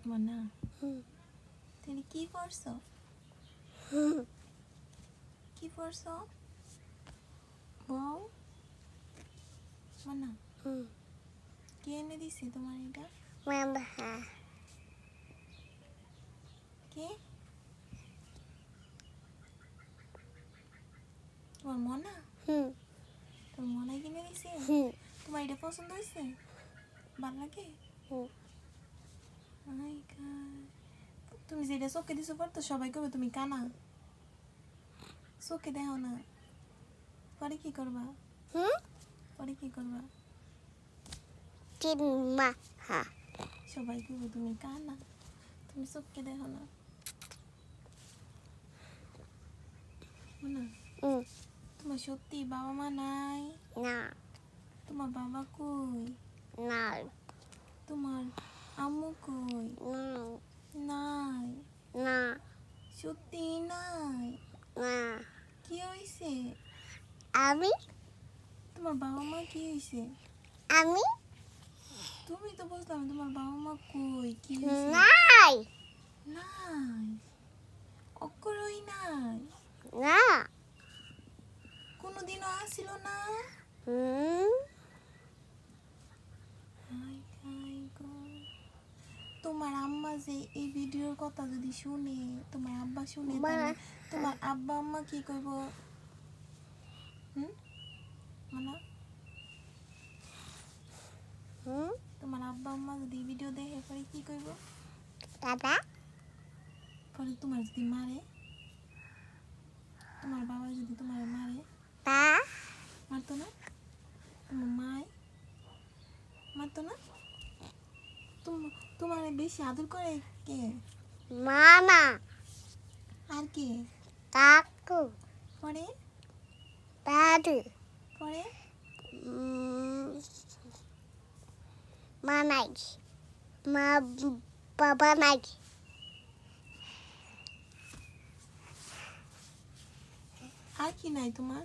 মনা তুমি কি পড়ছো? কি পড়ছো বউ? মনা কে এনে দিছে তোমার এটা? কে? তোমার মনা? তোর মনাই কিনে দিছে? তোমার এটা পছন্দ হয়েছে? ভালো লাগে? তুমি যেটা চোখে দিছো পর তো সবাই কবে তুমি কানা, চোখে দেখো না। পরে কি করবা? পরে কি করবা? সবাই কবে তুমি কানা, তুমি চোখে দেখো না। তোমার সত্যি বাবা মা নাই? তোমার বাবা কই? তোমার আম্মু কই? নাই? সত্যি নাই? কি হইছে? তোমার বাবা মা কি হইছে? তুমি তো বুঝলাম তোমার বাবা মা কই, কি হইছে? নাই অক্ষরই নাই? কোনোদিনও আসিল না? তোমার আম্মা যে এই ভিডিওর কথা যদি শুনে, তোমার আব্বা শুনে, তাহলে তোমার আব্বা আম্মা কি কইব? মানা তোমার আব্বা আম্মা যদি ভিডিও দেখে পরে কি কইব? পরে তোমার যদি মারে, তোমার বাবা যদি তোমার মারে, মারতো না? তোমার মায় মারতো না? তোমার বেশি আদর করে কে? আর কে? পরে পরে বাবা নাই। আর কি নাই তোমার?